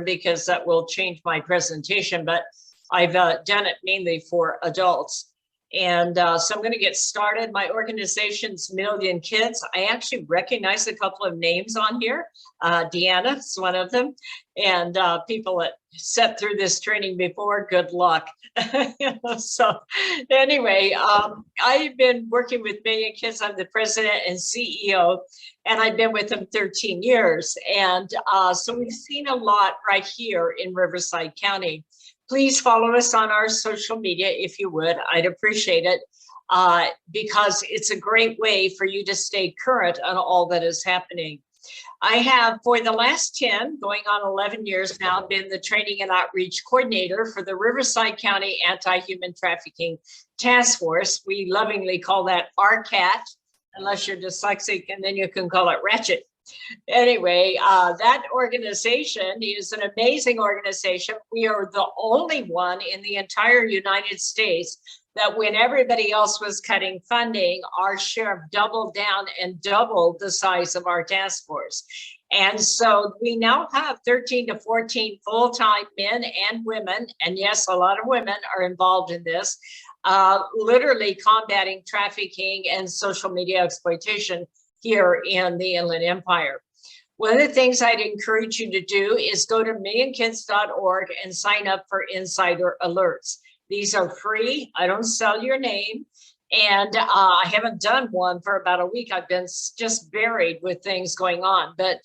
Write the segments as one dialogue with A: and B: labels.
A: children because that will change my presentation, but I've done it mainly for adults. And so I'm going to get started. My organization's Million Kids. I actually recognize a couple of names on here. Deanna is one of them. And people that sat through this training before, good luck. So anyway, I've been working with Million Kids. I'm the president and CEO, and I've been with them 13 years. And so we've seen a lot right here in Riverside County. Please follow us on our social media if you would. I'd appreciate it because it's a great way for you to stay current on all that is happening. I have, for the last 10, going on 11 years now, been the training and outreach coordinator for the Riverside County Anti-Human Trafficking Task Force. We lovingly call that RCAT, unless you're dyslexic, and then you can call it Ratchet. Anyway, that organization is an amazing organization. We are the only one in the entire United States that when everybody else was cutting funding, our sheriff doubled down and doubled the size of our task force. And so we now have 13 to 14 full-time men and women, and yes, a lot of women are involved in this, literally combating trafficking and social media exploitation here in the Inland Empire. One of the things I'd encourage you to do is go to millionkids.org and sign up for insider alerts. These are free. I don't sell your name. And I haven't done one for about a week. I've been just buried with things going on. But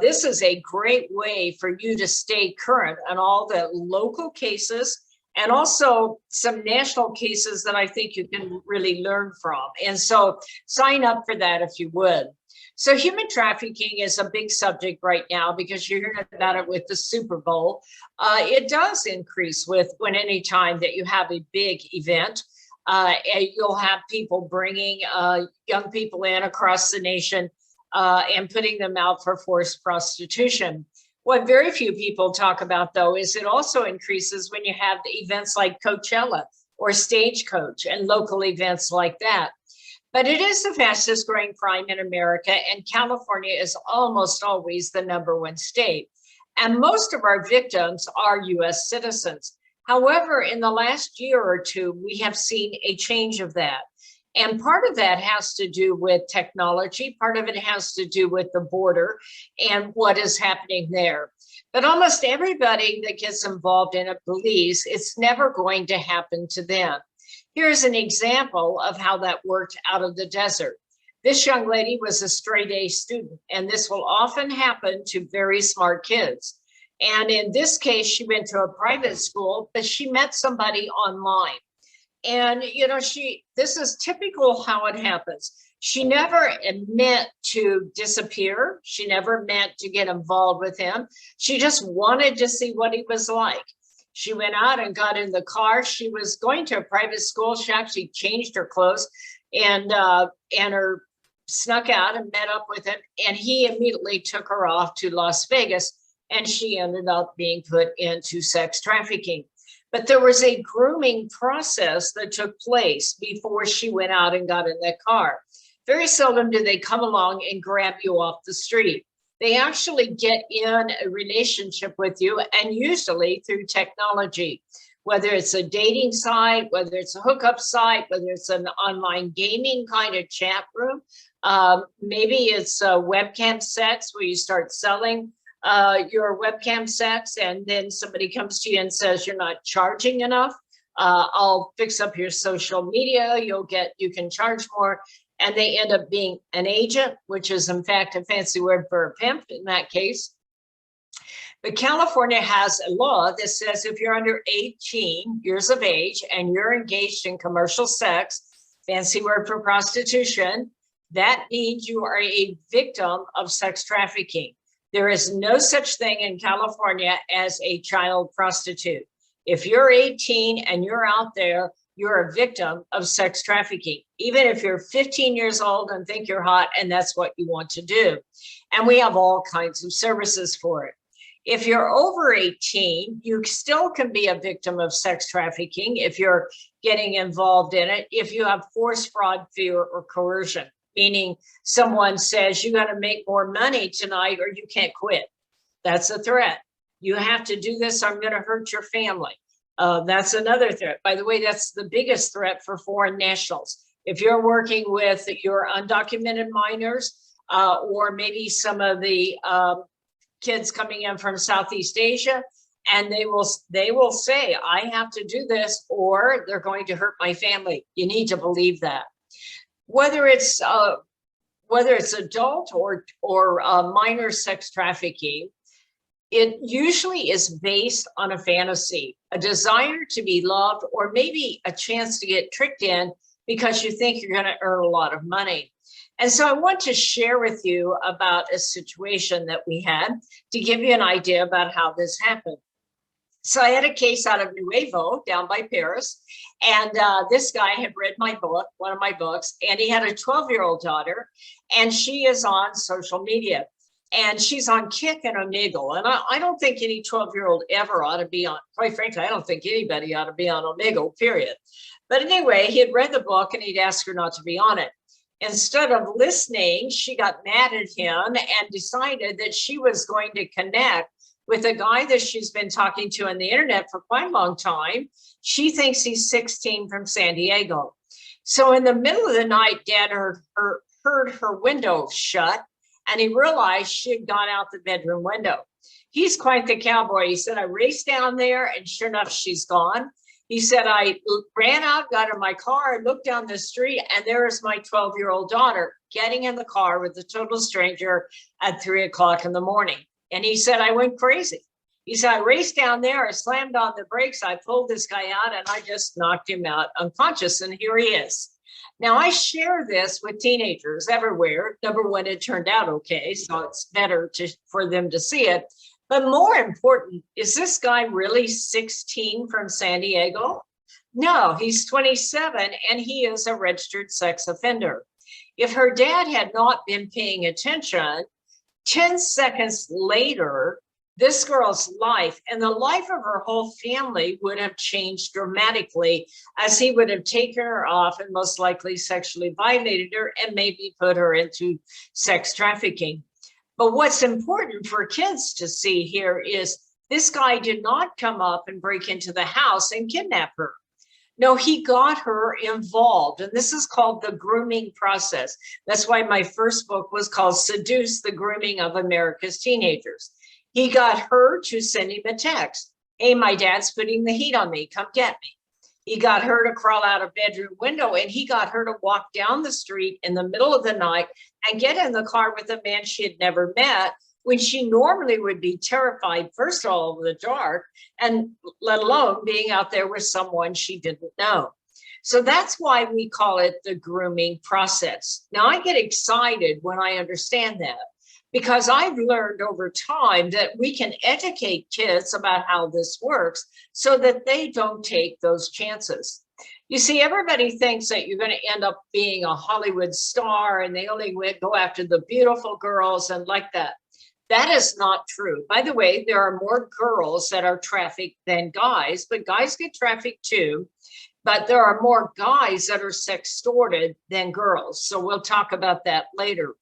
A: this is a great way for you to stay current on all the local cases and also some national cases that I think you can really learn from. And so sign up for that if you would. So human trafficking is a big subject right now because you're hearing about it with the Super Bowl. It does increase with any time that you have a big event. You'll have people bringing young people in across the nation and putting them out for forced prostitution. What very few people talk about, though, is it also increases when you have events like Coachella or Stagecoach and local events like that. But it is the fastest growing crime in America, and California is almost always the #1 state. And most of our victims are US citizens. However, in the last year or two, we have seen a change of that. And part of that has to do with technology. Part of it has to do with the border and what is happening there. But almost everybody that gets involved in it believes it's never going to happen to them. Here's an example of how that worked out of the desert. This young lady was a straight A student, and this will often happen to very smart kids. And in this case, she went to a private school, but she met somebody online. And, you know, this is typical how it happens. She never meant to disappear. She never meant to get involved with him. She just wanted to see what he was like. She went out and got in the car. She was going to a private school. She actually changed her clothes and snuck out and met up with him. And he immediately took her off to Las Vegas, and she ended up being put into sex trafficking. But there was a grooming process that took place before she went out and got in that car. Very seldom do they come along and grab you off the street. They actually get in a relationship with you, and usually through technology, whether it's a dating site, whether it's a hookup site, whether it's an online gaming kind of chat room. Maybe it's a webcam sex where you start selling your webcam sex, and then somebody comes to you and says you're not charging enough. I'll fix up your social media. You can charge more, and they end up being an agent, which is in fact a fancy word for a pimp in that case. But California has a law that says if you're under 18 years of age and you're engaged in commercial sex, fancy word for prostitution, that means you are a victim of sex trafficking. There is no such thing in California as a child prostitute. If you're 18 and you're out there, you're a victim of sex trafficking, even if you're 15 years old and think you're hot and that's what you want to do. And we have all kinds of services for it. If you're over 18, you still can be a victim of sex trafficking if you're getting involved in it, if you have force, fraud, fear, or coercion. Meaning someone says you got to make more money tonight or you can't quit. That's a threat. You have to do this. I'm going to hurt your family. That's another threat. By the way, that's the biggest threat for foreign nationals. If you're working with your undocumented minors, or maybe some of the kids coming in from Southeast Asia, and they will say, I have to do this or they're going to hurt my family. You need to believe that. Whether it's adult or minor sex trafficking, it usually is based on a fantasy, a desire to be loved, or maybe a chance to get tricked in because you think you're going to earn a lot of money. And so I want to share with you about a situation that we had to give you an idea about how this happened. So I had a case out of Nuevo down by Paris, and this guy had read my book, one of my books, and he had a 12-year-old daughter, and she is on social media, and she's on Kick and Omegle. And I don't think any 12-year-old ever ought to be on, quite frankly, I don't think anybody ought to be on Omegle, period. But anyway, he had read the book and he'd asked her not to be on it. Instead of listening, she got mad at him and decided that she was going to connect with a guy that she's been talking to on the internet for quite a long time. She thinks he's 16 from San Diego. So in the middle of the night, Dad heard her window shut, and he realized she had gone out the bedroom window. He's quite the cowboy. He said, I raced down there, and sure enough, she's gone. He said, I ran out, got in my car, looked down the street, and there's my 12-year-old daughter getting in the car with a total stranger at 3 o'clock in the morning. And he said, I went crazy. He said, I raced down there, I slammed on the brakes, I pulled this guy out, and I just knocked him out unconscious, and here he is. Now, I share this with teenagers everywhere. Number one, it turned out okay, so it's better for them to see it. But more important, is this guy really 16 from San Diego? No, he's 27, and he is a registered sex offender. If her dad had not been paying attention, 10 seconds later, this girl's life and the life of her whole family would have changed dramatically, as he would have taken her off and most likely sexually violated her and maybe put her into sex trafficking. But what's important for kids to see here is this guy did not come up and break into the house and kidnap her. No, he got her involved, and this is called the grooming process. That's why my first book was called Seduce: The Grooming of America's Teenagers. He got her to send him a text. Hey, my dad's putting the heat on me. Come get me. He got her to crawl out a bedroom window, and he got her to walk down the street in the middle of the night and get in the car with a man she had never met, when she normally would be terrified, first of all, of the dark, and let alone being out there with someone she didn't know. So that's why we call it the grooming process. Now, I get excited when I understand that, because I've learned over time that we can educate kids about how this works so that they don't take those chances. You see, everybody thinks that you're going to end up being a Hollywood star and they only go after the beautiful girls and like that. That is not true. By the way, there are more girls that are trafficked than guys, but guys get trafficked too. But there are more guys that are sextorted than girls. So we'll talk about that later.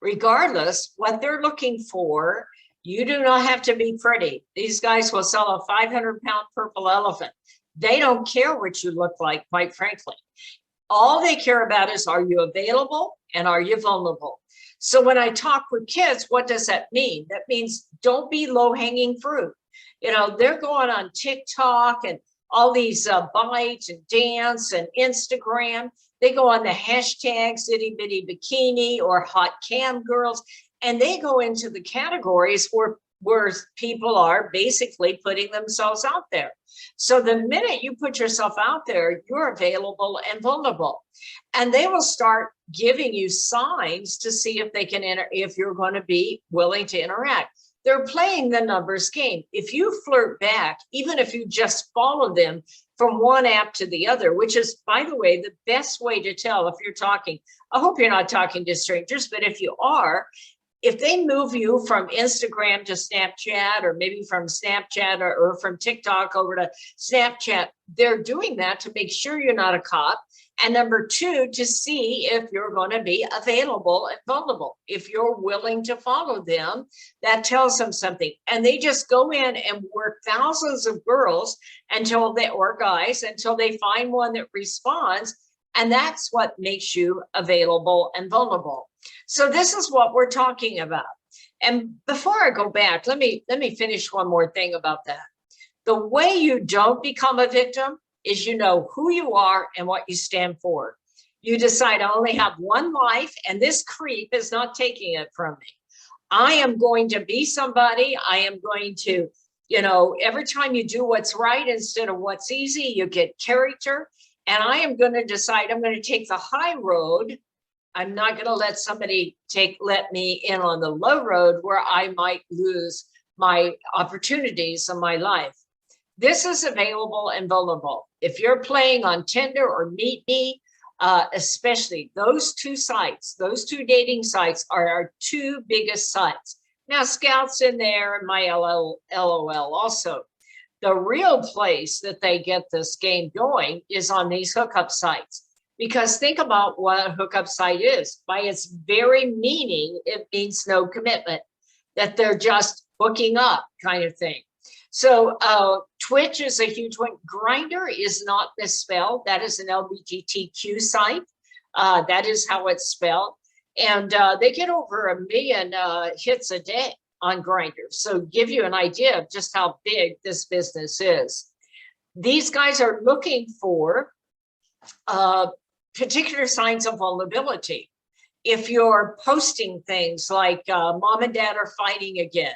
A: Regardless, what they're looking for, you do not have to be pretty. These guys will sell a 500-pound purple elephant. They don't care what you look like, quite frankly. All they care about is, are you available and are you vulnerable? So when I talk with kids, what does that mean? That means don't be low-hanging fruit. You know, they're going on TikTok and all these Byte and Dance and Instagram. They go on the hashtags itty bitty bikini or hot cam girls, and they go into the categories where people are basically putting themselves out there. So the minute you put yourself out there, you're available and vulnerable. And they will start giving you signs to see if they can if you're going to be willing to interact. They're playing the numbers game. If you flirt back, even if you just follow them from one app to the other, which is, by the way, the best way to tell if you're talking. I hope you're not talking to strangers, but if you are, If they move you from Instagram to Snapchat, or maybe from Snapchat or from TikTok over to Snapchat, they're doing that to make sure you're not a cop. And number two, to see if you're going to be available and vulnerable. If you're willing to follow them, that tells them something. And they just go in and work thousands of girls or guys until they find one that responds. And that's what makes you available and vulnerable. So this is what we're talking about. And before I go back, let me finish one more thing about that. The way you don't become a victim is you know who you are and what you stand for. You decide, I only have one life, and this creep is not taking it from me. I am going to be somebody. I am going to, every time you do what's right instead of what's easy, you get character. And I am going to decide I'm going to take the high road. I'm not going to let somebody let me in on the low road where I might lose my opportunities in my life. This is available and vulnerable. If you're playing on Tinder or Meet Me, especially those two sites, those two dating sites are our two biggest sites. Now, Scout's in there and my LOL also. The real place that they get this game going is on these hookup sites. Because think about what a hookup site is. By its very meaning, it means no commitment, that they're just hooking up kind of thing. So Twitch is a huge one. Grindr is not misspelled. That is an LGBTQ site. That is how it's spelled. And they get over 1 million hits a day on Grindr. So give you an idea of just how big this business is. These guys are looking for particular signs of vulnerability. If you're posting things like mom and dad are fighting again,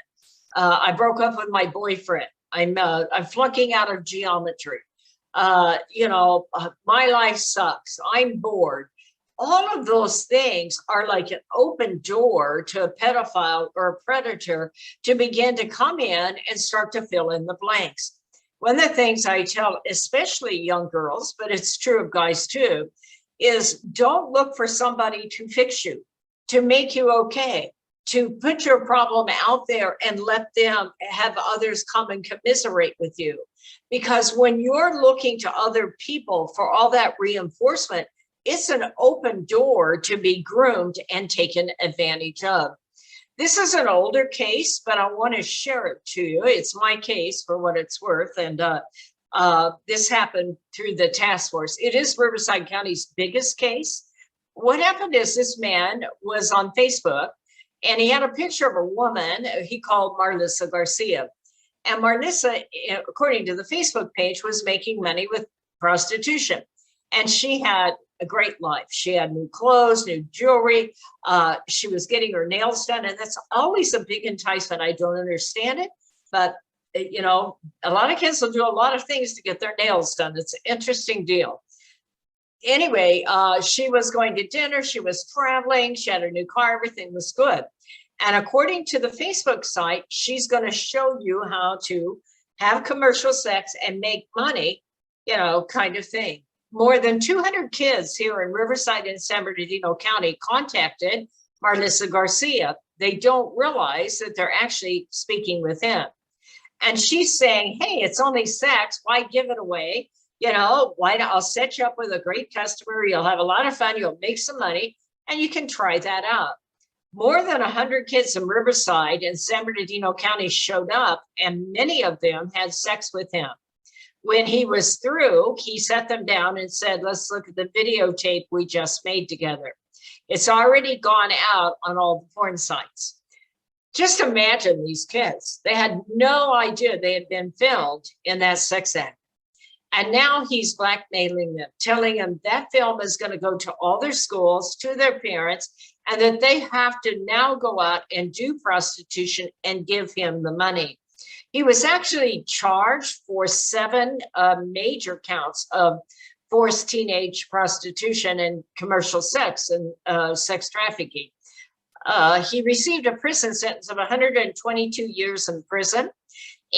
A: I broke up with my boyfriend, I'm flunking out of geometry, my life sucks, I'm bored. All of those things are like an open door to a pedophile or a predator to begin to come in and start to fill in the blanks. One of the things I tell, especially young girls, but it's true of guys too, is don't look for somebody to fix you, to make you okay, to put your problem out there and let them have others come and commiserate with you. Because when you're looking to other people for all that reinforcement, it's an open door to be groomed and taken advantage of. This is an older case, but I want to share it to you. It's my case for what it's worth. And this happened through the task force. It is Riverside County's biggest case. What happened is this man was on Facebook and he had a picture of a woman he called Marlissa Garcia. And Marlissa, according to the Facebook page, was making money with prostitution. And she had a great life. She had new clothes, new jewelry. She was getting her nails done. And that's always a big enticement. I don't understand it, but a lot of kids will do a lot of things to get their nails done. It's an interesting deal. Anyway, she was going to dinner. She was traveling. She had her new car. Everything was good. And according to the Facebook site, she's going to show you how to have commercial sex and make money, kind of thing. More than 200 kids here in Riverside and San Bernardino County contacted Marlissa Garcia. They don't realize that they're actually speaking with him. And she's saying, hey, it's only sex. Why give it away? I'll set you up with a great customer. You'll have a lot of fun. You'll make some money and you can try that out. More than 100 kids in Riverside and San Bernardino County showed up and many of them had sex with him. When he was through, he set them down and said, let's look at the videotape we just made together. It's already gone out on all the porn sites. Just imagine these kids. They had no idea they had been filmed in that sex act. And now he's blackmailing them, telling them that film is going to go to all their schools, to their parents, and that they have to now go out and do prostitution and give him the money. He was actually charged for 7 major counts of forced teenage prostitution and commercial sex and sex trafficking. He received a prison sentence of 122 years in prison,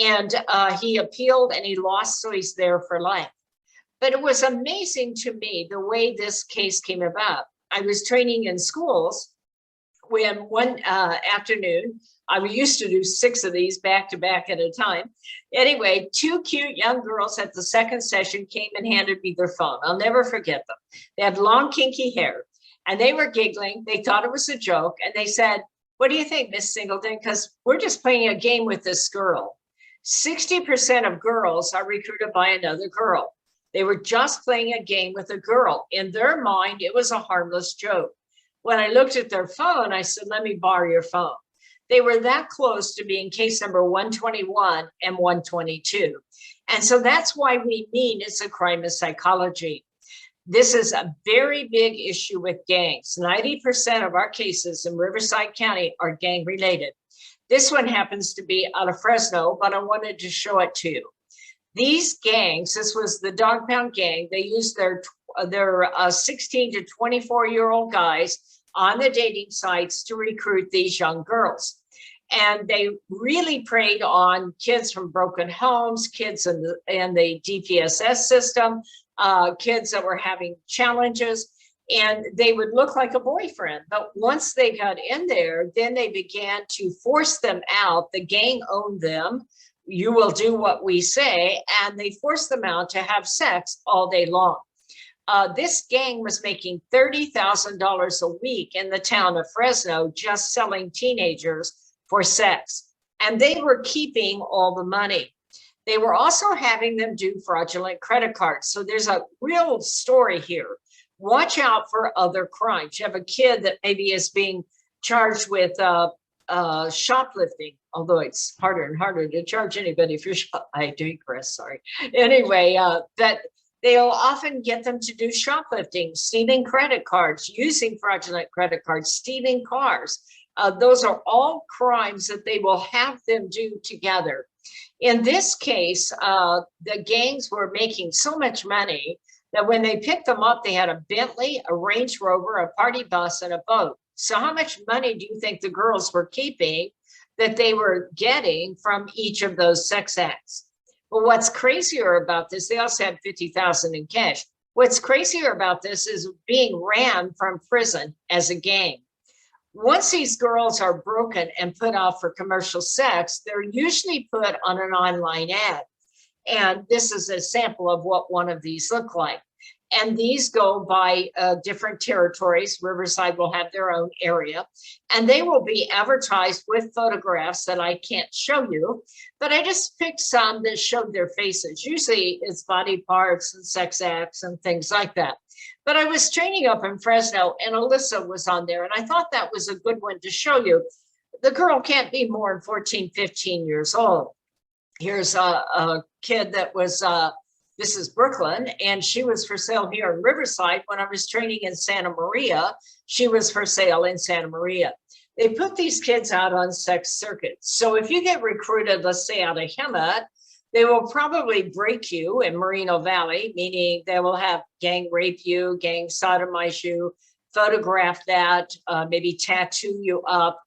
A: and he appealed and he lost, so he's there for life. But it was amazing to me the way this case came about. I was training in schools when one afternoon, I used to do 6 of these back to back at a time. Anyway, 2 cute young girls at the second session came and handed me their phone. I'll never forget them. They had long, kinky hair, and they were giggling. They thought it was a joke, and they said, "What do you think, Miss Singleton? Because we're just playing a game with this girl." 60% of girls are recruited by another girl. They were just playing a game with a girl. In their mind, it was a harmless joke. When I looked at their phone, I said, "Let me borrow your phone." They were that close to being case number 121 and 122. And so that's why we mean it's a crime of psychology. This is a very big issue with gangs. 90% of our cases in Riverside County are gang related. This one happens to be out of Fresno, but I wanted to show it to you. These gangs, this was the Dog Pound gang, they used their 16 to 24-year-old guys on the dating sites to recruit these young girls. And they really preyed on kids from broken homes, kids in the DPSS system, kids that were having challenges, and they would look like a boyfriend. But once they got in there, then they began to force them out. The gang owned them. You will do what we say, and they forced them out to have sex all day long. This gang was making $30,000 a week in the town of Fresno just selling teenagers for sex, and they were keeping all the money. They were also having them do fraudulent credit cards. So there's a real story here. Watch out for other crimes. You have a kid that maybe is being charged with shoplifting, although it's harder and harder to charge anybody if you're I digress, sorry. Anyway, that they'll often get them to do shoplifting, stealing credit cards, using fraudulent credit cards, stealing cars. Those are all crimes that they will have them do together. In this case, the gangs were making so much money that when they picked them up, they had a Bentley, a Range Rover, a party bus, and a boat. So how much money do you think the girls were keeping that they were getting from each of those sex acts? But what's crazier about this, they also had $50,000 in cash. What's crazier about this is being ran from prison as a gang. Once these girls are broken and put out for commercial sex, they're usually put on an online ad. And this is a sample of what one of these look like. And these go by different territories. Riverside will have their own area, and they will be advertised with photographs that I can't show you, but I just picked some that showed their faces. Usually it's body parts and sex acts and things like that. But I was training up in Fresno, and Alyssa was on there, and I thought that was a good one to show you. The girl can't be more than 14, 15 years old. Here's a kid that was, this is Brooklyn, and she was for sale here in Riverside. When I was training in Santa Maria, she was for sale in Santa Maria. They put these kids out on sex circuits. So if you get recruited, let's say out of Hemet, they will probably break you in Moreno Valley, meaning they will have gang rape you, gang sodomize you, photograph that, maybe tattoo you up,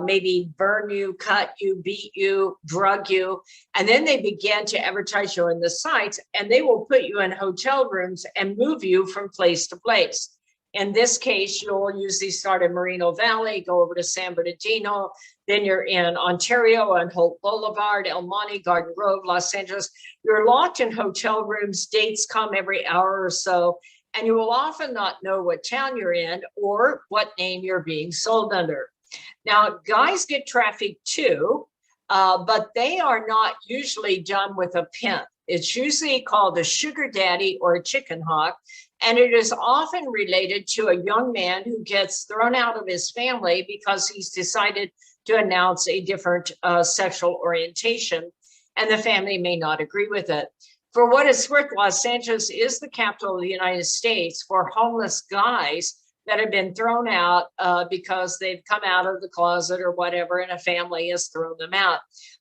A: maybe burn you, cut you, beat you, drug you. And then they begin to advertise you on the sites, and they will put you in hotel rooms and move you from place to place. In this case, you'll usually start in Moreno Valley, go over to San Bernardino, then you're in Ontario on Hope Boulevard, El Monte, Garden Grove, Los Angeles. You're locked in hotel rooms. Dates come every hour or so, and you will often not know what town you're in or what name you're being sold under. Now, guys get trafficked too, but they are not usually done with a pimp. It's usually called a sugar daddy or a chicken hawk, and it is often related to a young man who gets thrown out of his family because he's decided to announce a different sexual orientation, and the family may not agree with it. For what it's worth, Los Angeles is the capital of the United States for homeless guys that have been thrown out because they've come out of the closet or whatever, and a family has thrown them out.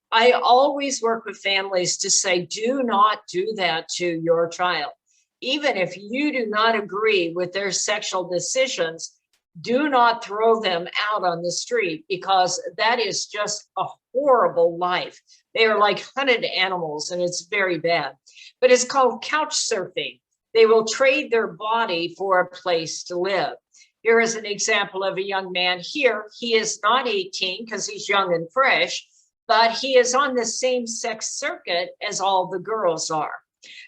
A: I always work with families to say, do not do that to your child. Even if you do not agree with their sexual decisions, do not throw them out on the street, because that is just a horrible life. They are like hunted animals, and it's very bad. But it's called couch surfing. They will trade their body for a place to live. Here is an example of a young man here. He is not 18 because he's young and fresh, but he is on the same sex circuit as all the girls are.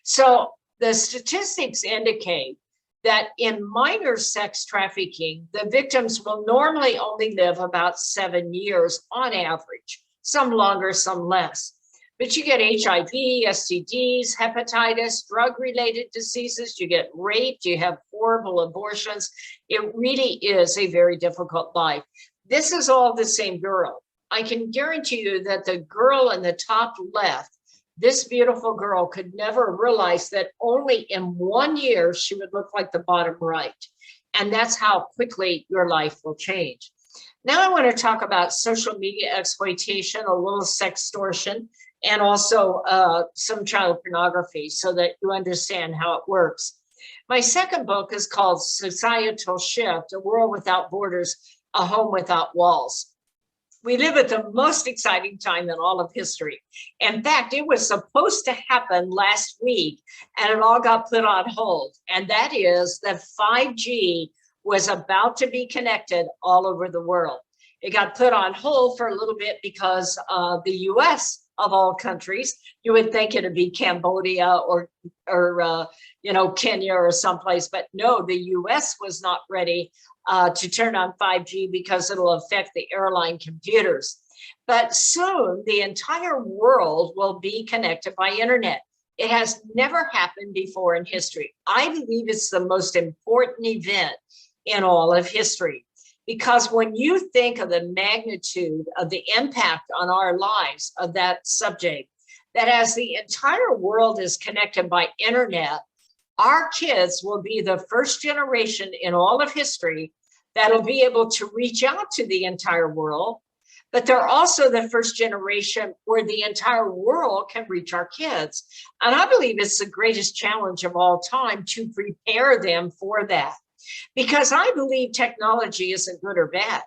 A: So the statistics indicate that in minor sex trafficking, the victims will normally only live about 7 years on average, some longer, some less. But you get HIV, STDs, hepatitis, drug-related diseases, you get raped, you have horrible abortions. It really is a very difficult life. This is all the same girl. I can guarantee you that the girl in the top left, this beautiful girl, could never realize that only in 1 year she would look like the bottom right. And that's how quickly your life will change. Now I want to talk about social media exploitation, a little sextortion, and also some child pornography so that you understand how it works. My second book is called Societal Shift, A World Without Borders, A Home Without Walls. We live at the most exciting time in all of history. In fact, it was supposed to happen last week and it all got put on hold. And that is that 5G was about to be connected all over the world. It got put on hold for a little bit because the US, of all countries, you would think it'd be Cambodia or Kenya or someplace, but no, the US was not ready to turn on 5G because it'll affect the airline computers. But soon the entire world will be connected by internet. It has never happened before in history. I believe it's the most important event in all of history. Because when you think of the magnitude of the impact on our lives of that subject, that as the entire world is connected by internet, our kids will be the first generation in all of history that'll be able to reach out to the entire world, but they're also the first generation where the entire world can reach our kids. And I believe it's the greatest challenge of all time to prepare them for that. Because I believe technology isn't good or bad.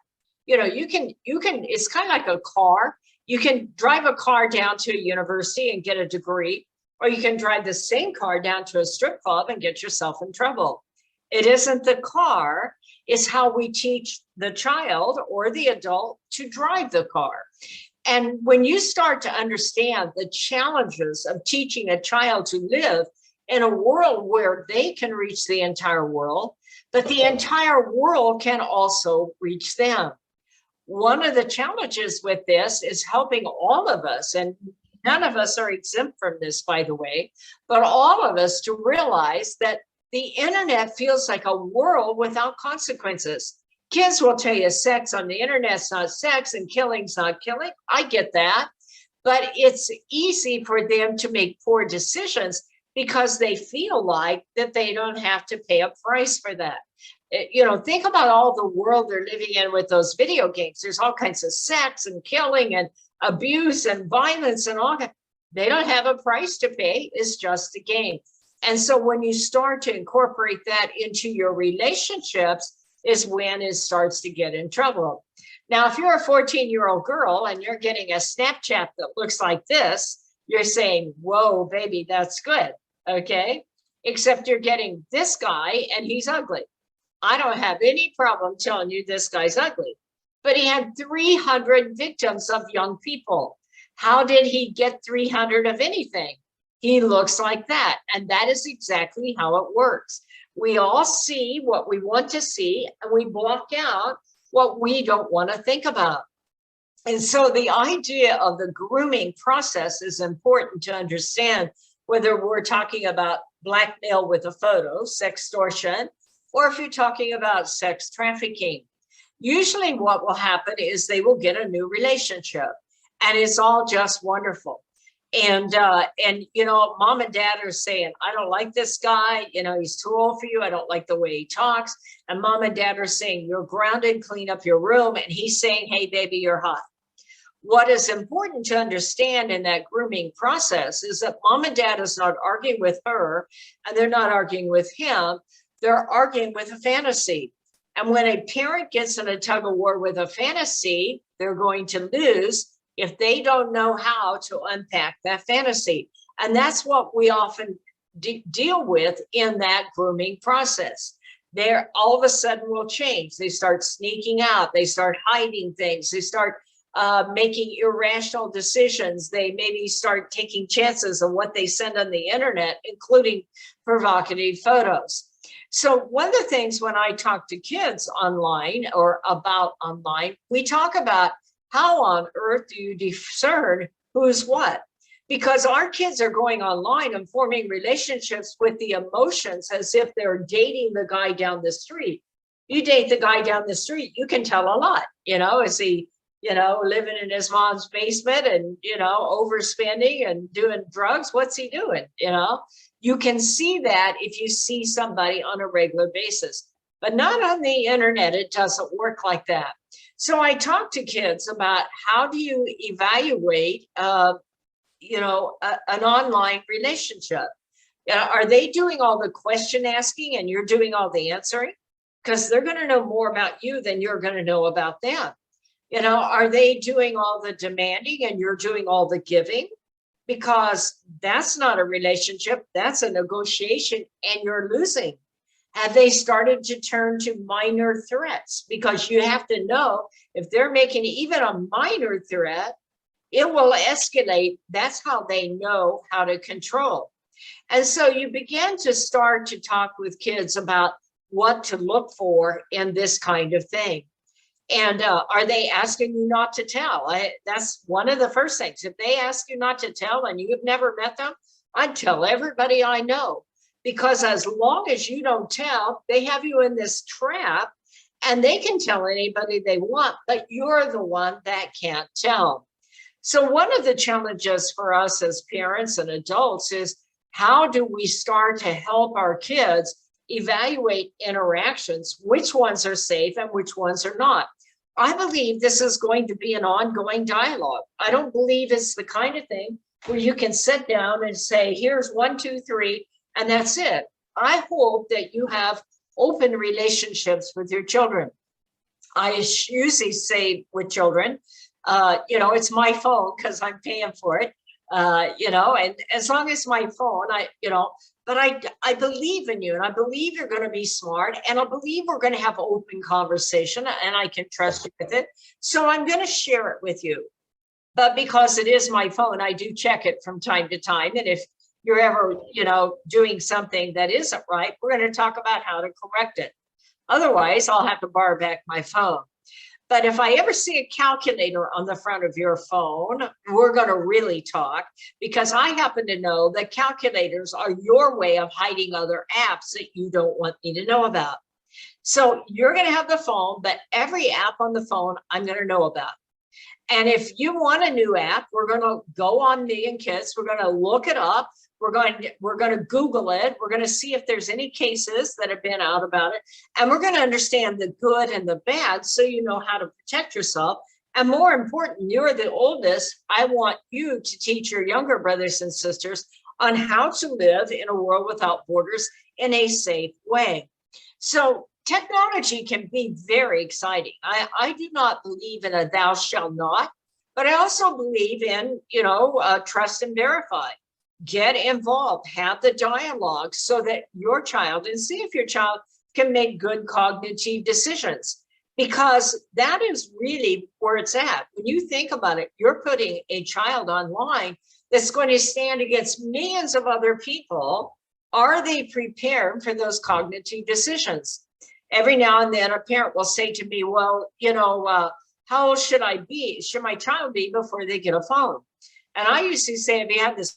A: You can, it's kind of like a car. You can drive a car down to a university and get a degree, or you can drive the same car down to a strip club and get yourself in trouble. It isn't the car, it's how we teach the child or the adult to drive the car. And when you start to understand the challenges of teaching a child to live in a world where they can reach the entire world, but the entire world can also reach them. One of the challenges with this is helping all of us, and none of us are exempt from this, by the way, but all of us to realize that the internet feels like a world without consequences. Kids will tell you sex on the internet's not sex and killing's not killing. I get that, but it's easy for them to make poor decisions because they feel like that they don't have to pay a price for that. Think about all the world they're living in with those video games. There's all kinds of sex and killing and abuse and violence and all that. They don't have a price to pay. It's just a game. And so when you start to incorporate that into your relationships is when it starts to get in trouble. Now, if you're a 14-year-old girl and you're getting a Snapchat that looks like this, you're saying, whoa, baby, that's good. Okay, except you're getting this guy and he's ugly. I don't have any problem telling you this guy's ugly, but he had 300 victims of young people. How did he get 300 of anything? He looks like that. And that is exactly how it works. We all see what we want to see and we block out what we don't want to think about. And so the idea of the grooming process is important to understand, whether we're talking about blackmail with a photo, sextortion, or if you're talking about sex trafficking. Usually what will happen is they will get a new relationship and it's all just wonderful. And mom and dad are saying, I don't like this guy, he's too old for you. I don't like the way he talks. And mom and dad are saying, you're grounded, clean up your room. And he's saying, hey, baby, you're hot. What is important to understand in that grooming process is that mom and dad is not arguing with her and they're not arguing with him. They're arguing with a fantasy. And when a parent gets in a tug of war with a fantasy, they're going to lose if they don't know how to unpack that fantasy. And that's what we often deal with in that grooming process. they're all of a sudden will change. They start sneaking out. They start hiding things. They start making irrational decisions. They maybe start taking chances on what they send on the internet, including provocative photos. So one of the things when I talk to kids online or about online, we talk about how on earth do you discern who's what? Because our kids are going online and forming relationships with the emotions as if they're dating the guy down the street. You date the guy down the street, you can tell a lot. Is he, living in his mom's basement and, overspending and doing drugs? What's he doing? You can see that if you see somebody on a regular basis, but not on the internet. It doesn't work like that. So I talk to kids about how do you evaluate an online relationship. Are they doing all the question asking and you're doing all the answering? Because they're going to know more about you than you're going to know about them. Are they doing all the demanding and you're doing all the giving? Because that's not a relationship, that's a negotiation and you're losing. Have they started to turn to minor threats? Because you have to know if they're making even a minor threat, it will escalate. That's how they know how to control. And so you begin to start to talk with kids about what to look for in this kind of thing. And are they asking you not to tell? That's one of the first things. If they ask you not to tell and you've never met them, I'd tell everybody I know. Because as long as you don't tell, they have you in this trap and they can tell anybody they want, but you're the one that can't tell. So one of the challenges for us as parents and adults is how do we start to help our kids evaluate interactions, which ones are safe and which ones are not? I believe this is going to be an ongoing dialogue. I don't believe it's the kind of thing where you can sit down and say, here's 1, 2, 3, and that's it. I hope that you have open relationships with your children. I usually say with children, it's my phone because I'm paying for it, and as long as my phone, but I believe in you and I believe you're going to be smart and I believe we're going to have open conversation and I can trust you with it. So I'm going to share it with you. But because it is my phone, I do check it from time to time. And if you're ever, doing something that isn't right, we're going to talk about how to correct it. Otherwise, I'll have to borrow back my phone. But if I ever see a calculator on the front of your phone, we're going to really talk, because I happen to know that calculators are your way of hiding other apps that you don't want me to know about. So you're going to have the phone, but every app on the phone, I'm going to know about. And if you want a new app, we're going to go on Me and Kids. We're going to look it up. We're going to Google it. We're going to see if there's any cases that have been out about it. And we're going to understand the good and the bad so you know how to protect yourself. And more important, you're the oldest. I want you to teach your younger brothers and sisters on how to live in a world without borders in a safe way. So technology can be very exciting. I do not believe in a thou shalt not, but I also believe in, trust and verify. Get involved, have the dialogue so that your child, and see if your child can make good cognitive decisions, because that is really where it's at. When you think about it, you're putting a child online that's going to stand against millions of other people. Are they prepared for those cognitive decisions? Every now and then a parent will say to me, well, how old should I be? Should my child be before they get a phone? And I usually say, have you had this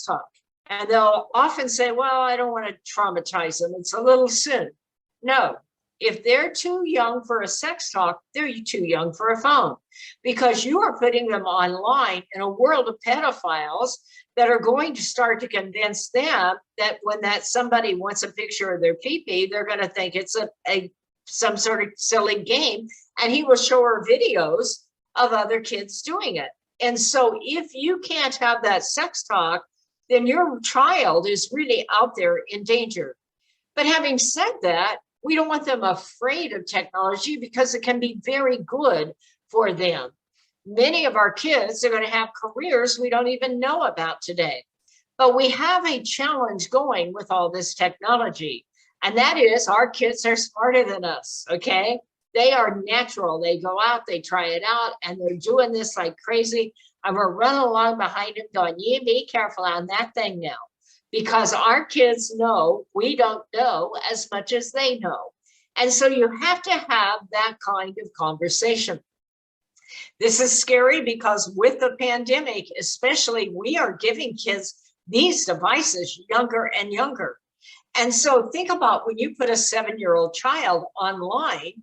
A: talk? And they'll often say, well, I don't want to traumatize them. It's a little soon. No, if they're too young for a sex talk, they're too young for a phone, because you are putting them online in a world of pedophiles that are going to start to convince them that when that somebody wants a picture of their pee-pee, they're going to think it's some sort of silly game. And he will show her videos of other kids doing it. And so if you can't have that sex talk, then your child is really out there in danger. But having said that, we don't want them afraid of technology, because it can be very good for them. Many of our kids are going to have careers we don't even know about today. But we have a challenge going with all this technology. And that is, our kids are smarter than us, okay? They are natural. They go out, they try it out, and they're doing this like crazy. And we're running along behind them going, you be careful on that thing now. Because our kids know we don't know as much as they know. And so you have to have that kind of conversation. This is scary because with the pandemic, especially, we are giving kids these devices younger and younger. And so think about when you put a 7-year-old child online,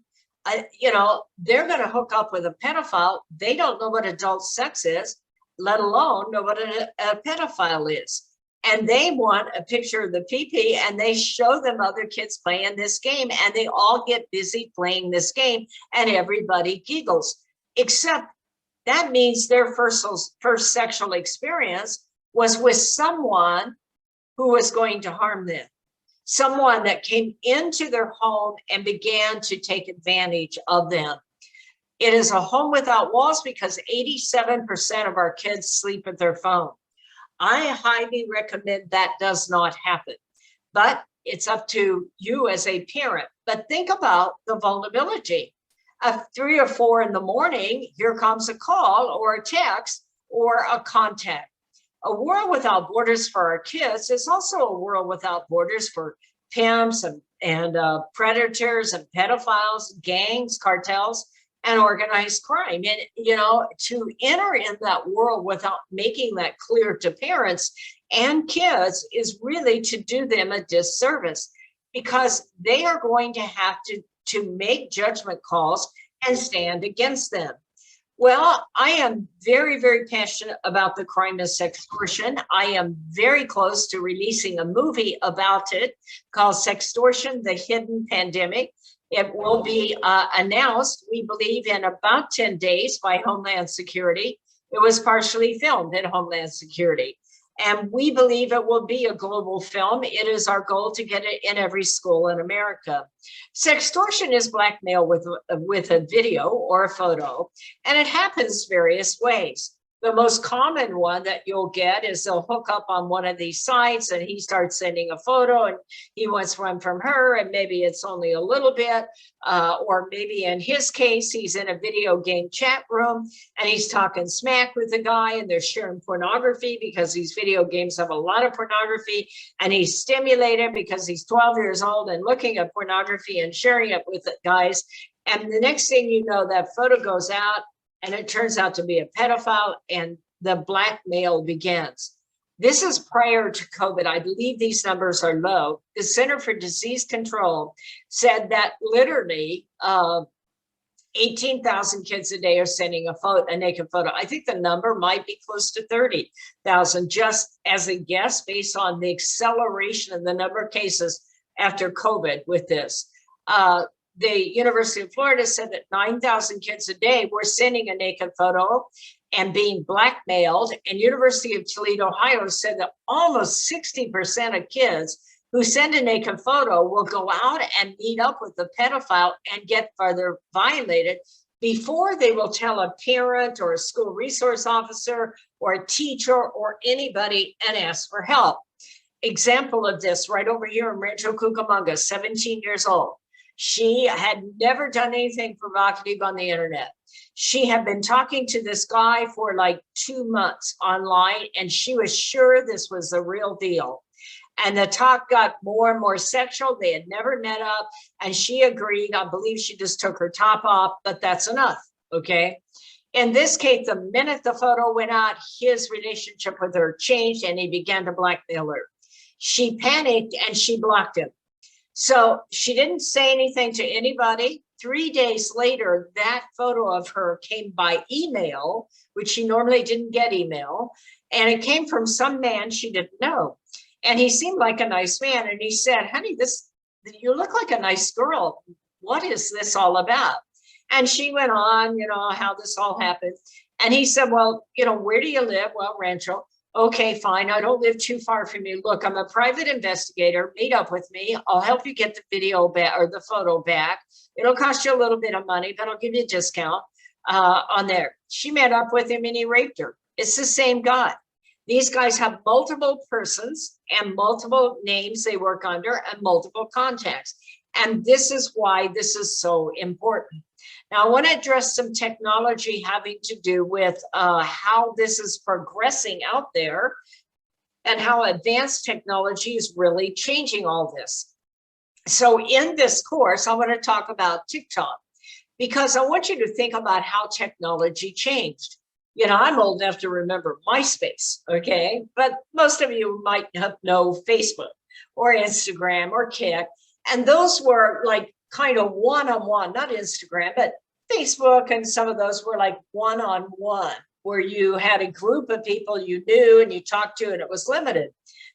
A: they're going to hook up with a pedophile. They don't know what adult sex is, let alone know what a pedophile is. And they want a picture of the pee-pee, and they show them other kids playing this game, and they all get busy playing this game, and everybody giggles. Except that means their first sexual experience was with someone who was going to harm them. Someone that came into their home and began to take advantage of them. It is a home without walls because 87% of our kids sleep with their phone. I highly recommend that does not happen, but it's up to you as a parent. But think about the vulnerability. At 3 or 4 in the morning, here comes a call or a text or a contact. A world without borders for our kids is also a world without borders for pimps and predators and pedophiles, gangs, cartels, and organized crime. And, to enter in that world without making that clear to parents and kids is really to do them a disservice, because they are going to have to make judgment calls and stand against them. Well, I am very, very passionate about the crime of sextortion. I am very close to releasing a movie about it called Sextortion, The Hidden Pandemic. It will be announced, we believe, in about 10 days by Homeland Security. It was partially filmed at Homeland Security. And we believe it will be a global film. It is our goal to get it in every school in America. Sextortion is blackmail with a video or a photo, and it happens various ways. The most common one that you'll get is they'll hook up on one of these sites and he starts sending a photo and he wants one from her, and maybe it's only a little bit, or maybe in his case, he's in a video game chat room and he's talking smack with the guy and they're sharing pornography because these video games have a lot of pornography, and he's stimulated because he's 12 years old and looking at pornography and sharing it with the guys. And the next thing you know, that photo goes out, and it turns out to be a pedophile, and the blackmail begins. This is prior to COVID. I believe these numbers are low. The Center for Disease Control said that literally 18,000 kids a day are sending a naked photo. I think the number might be close to 30,000, just as a guess, based on the acceleration of the number of cases after COVID with this. The University of Florida said that 9,000 kids a day were sending a naked photo and being blackmailed. And University of Toledo, Ohio said that almost 60% of kids who send a naked photo will go out and meet up with the pedophile and get further violated before they will tell a parent or a school resource officer or a teacher or anybody and ask for help. Example of this right over here in Rancho Cucamonga, 17 years old. She had never done anything provocative on the internet. She had been talking to this guy for like 2 months online, and she was sure this was the real deal. And the talk got more and more sexual. They had never met up, and she agreed. I believe she just took her top off, but that's enough, okay? In this case, the minute the photo went out, his relationship with her changed, and he began to blackmail her. She panicked, and she blocked him. So she didn't say anything to anybody. 3 days later, that photo of her came by email, which she normally didn't get email. And it came from some man she didn't know. And he seemed like a nice man. And he said, honey, you look like a nice girl. What is this all about? And she went on, how this all happened. And he said, well, where do you live? Well, Rancho. Okay, fine. I don't live too far from you. Look, I'm a private investigator. Meet up with me. I'll help you get the video back or the photo back. It'll cost you a little bit of money, but I'll give you a discount on there. She met up with him and he raped her. It's the same guy. These guys have multiple persons and multiple names they work under and multiple contacts. And this is why this is so important. Now, I want to address some technology having to do with how this is progressing out there and how advanced technology is really changing all this. So in this course, I want to talk about TikTok, because I want you to think about how technology changed. You know, I'm old enough to remember MySpace, okay? But most of you might know Facebook or Instagram or Kik. And those were like kind of one-on-one, not Instagram, but Facebook, and some of those were like one-on-one, where you had a group of people you knew and you talked to, and it was limited.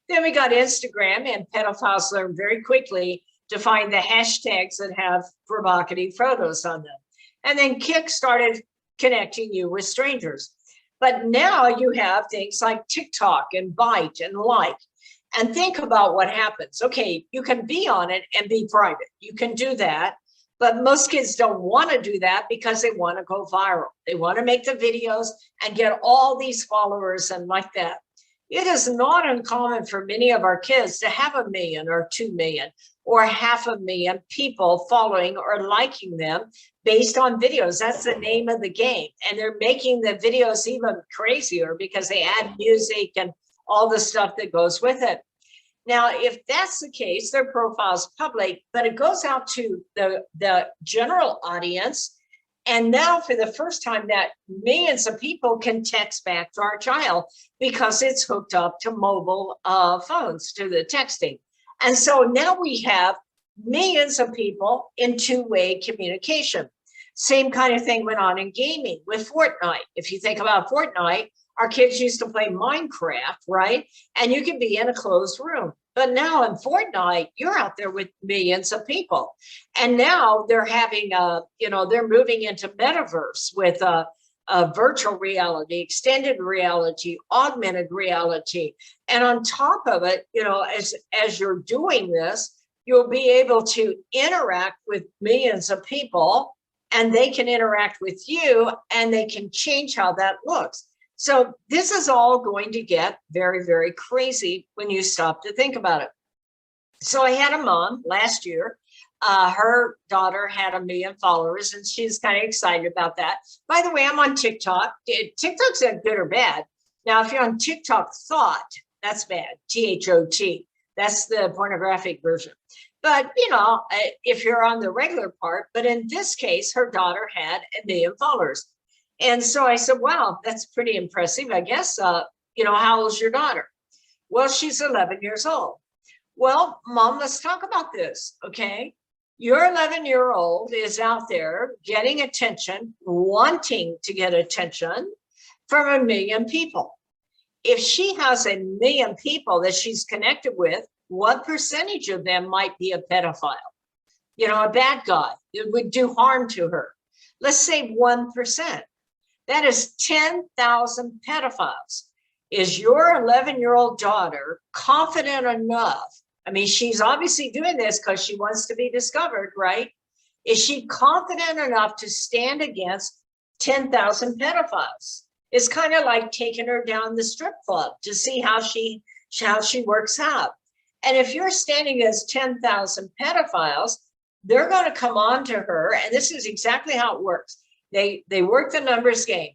A: Then we got Instagram, and pedophiles learned very quickly to find the hashtags that have provocative photos on them. And then Kik started connecting you with strangers. But now you have things like TikTok and Byte and Like. And think about what happens. Okay, you can be on it and be private. You can do that. But most kids don't want to do that because they want to go viral. They want to make the videos and get all these followers and like that. It is not uncommon for many of our kids to have 1 million or 2 million or 500,000 people following or liking them based on videos. That's the name of the game. And they're making the videos even crazier because they add music and all the stuff that goes with it. Now, if that's the case, their profile's public, but it goes out to the general audience. And now for the first time that millions of people can text back to our child because it's hooked up to mobile phones, to the texting. And so now we have millions of people in two-way communication. Same kind of thing went on in gaming with Fortnite. If you think about Fortnite, our kids used to play Minecraft, right? And you could be in a closed room. But now in Fortnite, you're out there with millions of people. And now they're having, they're moving into metaverse with virtual reality, extended reality, augmented reality. And on top of it, as you're doing this, you'll be able to interact with millions of people, and they can interact with you, and they can change how that looks. So this is all going to get very, very crazy when you stop to think about it. So I had a mom last year. Her daughter had 1 million followers, and she's kind of excited about that. By the way, I'm on TikTok. TikTok's good or bad. Now, if you're on TikTok Thought, that's bad. THOT. That's the pornographic version. But, if you're on the regular part, but in this case, her daughter had 1 million followers. And so I said, wow, that's pretty impressive. I guess, how old's your daughter? Well, she's 11 years old. Well, Mom, let's talk about this, okay? Your 11-year-old is out there getting attention, wanting to get attention from 1 million people. If she has 1 million people that she's connected with, what percentage of them might be a pedophile? A bad guy that would do harm to her. Let's say 1%. That is 10,000 pedophiles. Is your 11-year-old daughter confident enough? I mean, she's obviously doing this because she wants to be discovered, right? Is she confident enough to stand against 10,000 pedophiles? It's kind of like taking her down the strip club to see how she works out. And if you're standing against 10,000 pedophiles, they're going to come on to her. And this is exactly how it works. They work the numbers game.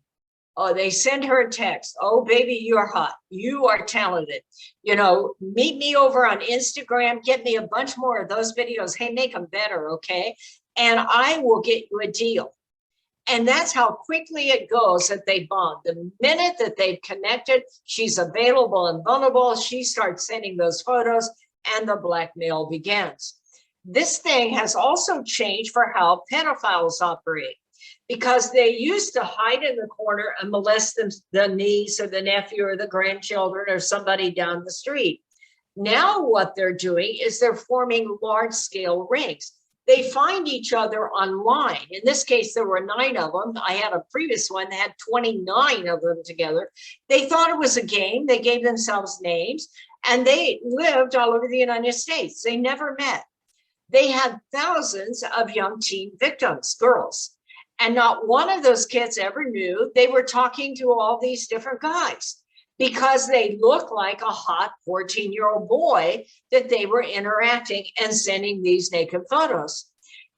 A: Oh, they send her a text. Oh, baby, you're hot. You are talented. Meet me over on Instagram. Get me a bunch more of those videos. Hey, make them better, okay? And I will get you a deal. And that's how quickly it goes that they bond. The minute that they've connected, she's available and vulnerable. She starts sending those photos, and the blackmail begins. This thing has also changed for how pedophiles operate, because they used to hide in the corner and molest the niece or the nephew or the grandchildren or somebody down the street. Now what they're doing is they're forming large-scale rings. They find each other online. In this case, there were 9 of them. I had a previous one that had 29 of them together. They thought it was a game. They gave themselves names, and they lived all over the United States. They never met. They had thousands of young teen victims, girls. And not one of those kids ever knew they were talking to all these different guys. because they look like a hot 14-year-old boy that they were interacting and sending these naked photos.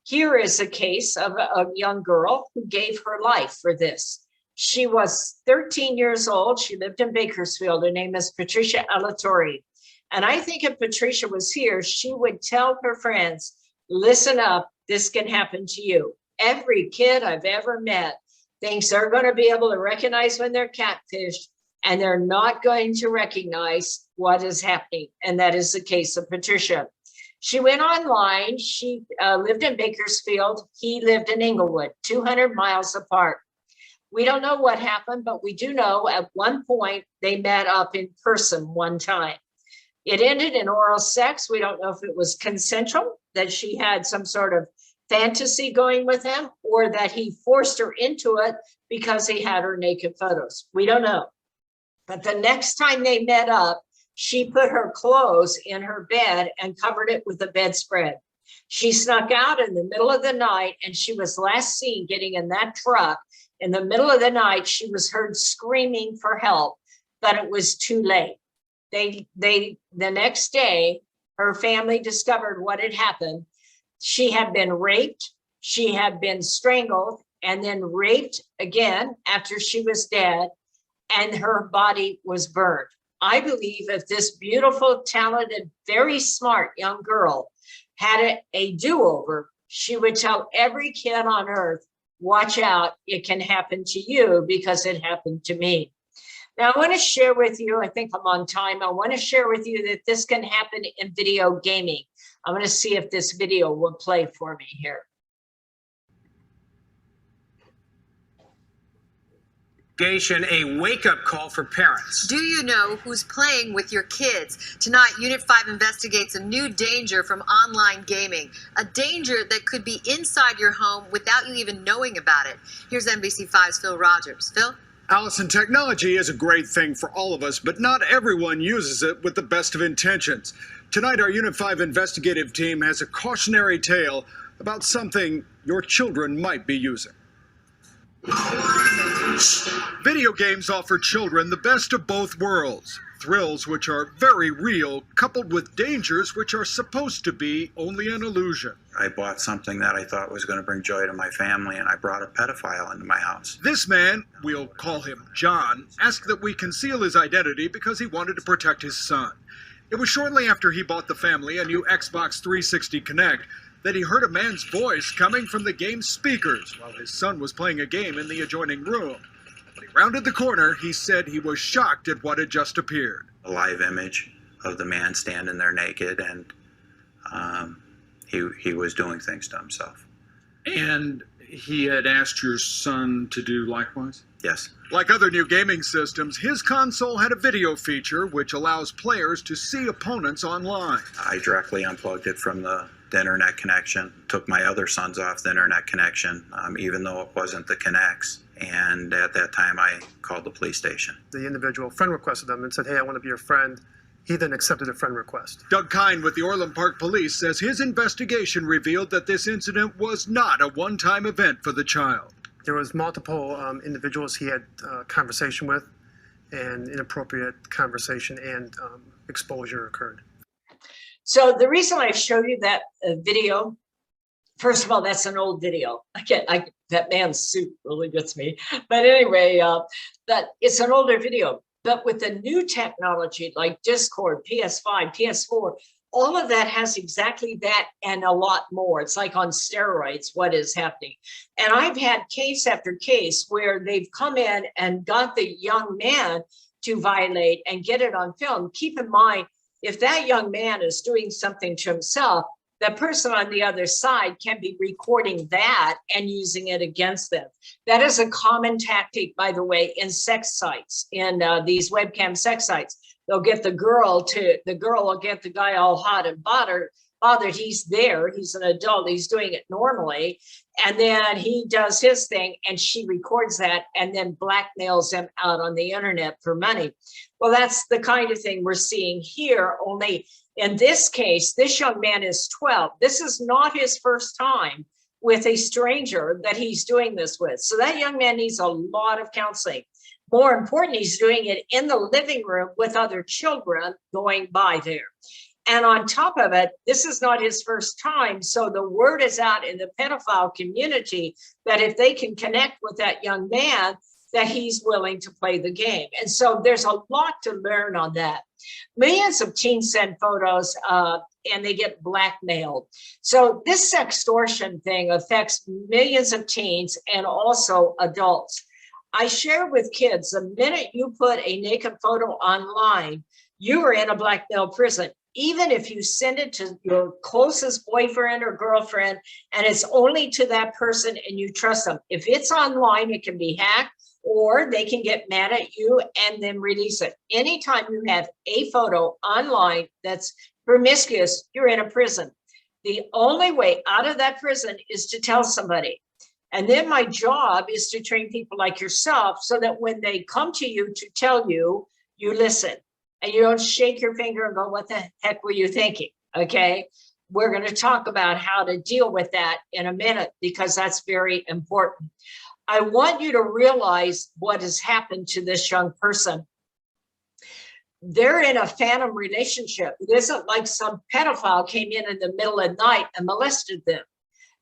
A: Here is a case of a young girl who gave her life for this. She was 13 years old. She lived in Bakersfield. Her name is Patricia Alatorre. And I think if Patricia was here, she would tell her friends, listen up, this can happen to you. Every kid I've ever met thinks they're going to be able to recognize when they're catfished, and they're not going to recognize what is happening. And that is the case of Patricia. She went online. She lived in Bakersfield. He lived in Inglewood, 200 miles apart. We don't know what happened, but we do know at one point they met up in person one time. It ended in oral sex. We don't know if it was consensual, that she had some sort of fantasy going with him, or that he forced her into it because he had her naked photos. We don't know. But the next time they met up, she put her clothes in her bed and covered it with a bedspread. She snuck out in the middle of the night, and she was last seen getting in that truck. In the middle of the night, she was heard screaming for help, but it was too late. The next day, her family discovered what had happened. She had been raped, she had been strangled, and then raped again after she was dead, and her body was burned. I believe if this beautiful, talented, very smart young girl had a do-over, she would tell every kid on earth, watch out, it can happen to you because it happened to me. Now, I want to share with you, I think I'm on time. I want to share with you that this can happen in video gaming. I'm going to see if this video will play for me here.
B: A wake-up call for parents.
C: Do you know who's playing with your kids? Tonight, Unit 5 investigates a new danger from online gaming, a danger that could be inside your home without you even knowing about it. Here's NBC5's Phil Rogers. Phil?
D: Allison, technology is a great thing for all of us, but not everyone uses it with the best of intentions. Tonight, our Unit 5 investigative team has a cautionary tale about something your children might be using. Video games offer children the best of both worlds. Thrills which are very real, coupled with dangers which are supposed to be only an illusion.
E: I bought something that I thought was going to bring joy to my family, and I brought a pedophile into my house.
D: This man, we'll call him John, asked that we conceal his identity because he wanted to protect his son. It was shortly after he bought the family a new Xbox 360 Connect that he heard a man's voice coming from the game's speakers while his son was playing a game in the adjoining room. When he rounded the corner, he said he was shocked at what had just appeared.
E: A live image of the man standing there naked, and he was doing things to himself.
D: And he had asked your son to do likewise?
E: Yes.
D: Like other new gaming systems, his console had a video feature which allows players to see opponents online.
E: I directly unplugged it from the internet connection, took my other sons off the internet connection, even though it wasn't the Connects. And at that time, I called the police station.
F: The individual friend requested them and said, hey, I want to be your friend. He then accepted a friend request.
D: Doug Kine with the Orland Park Police says his investigation revealed that this incident was not a one-time event for the child.
F: There was multiple individuals he had conversation with, and inappropriate conversation and exposure occurred.
A: So the reason I showed you that video, first of all, that's an old video. That man's suit really gets me. But anyway, that it's an older video. But with the new technology like Discord, PS5, PS4, all of that has exactly that and a lot more. It's like on steroids, what is happening. And I've had case after case where they've come in and got the young man to violate and get it on film. Keep in mind, if that young man is doing something to himself, the person on the other side can be recording that and using it against them. That is a common tactic, by the way, in sex sites, in these webcam sex sites. They'll get the girl will get the guy all hot and bothered. He's there, he's an adult, he's doing it normally. And then he does his thing and she records that and then blackmails him out on the internet for money. Well, that's the kind of thing we're seeing here, only in this case, this young man is 12. This is not his first time with a stranger that he's doing this with. So that young man needs a lot of counseling. More important, he's doing it in the living room with other children going by there. And on top of it, this is not his first time. So the word is out in the pedophile community that if they can connect with that young man, that he's willing to play the game. And so there's a lot to learn on that. Millions of teens send photos and they get blackmailed. So this sextortion thing affects millions of teens and also adults. I share with kids, the minute you put a naked photo online, you are in a blackmail prison. Even if you send it to your closest boyfriend or girlfriend, and it's only to that person and you trust them. If it's online, it can be hacked, or they can get mad at you and then release it. Anytime you have a photo online that's promiscuous, you're in a prison. The only way out of that prison is to tell somebody. And then my job is to train people like yourself so that when they come to you to tell you, you listen. And you don't shake your finger and go, what the heck were you thinking? Okay. We're going to talk about how to deal with that in a minute, because that's very important. I want you to realize what has happened to this young person. They're in a phantom relationship. It isn't like some pedophile came in the middle of the night and molested them.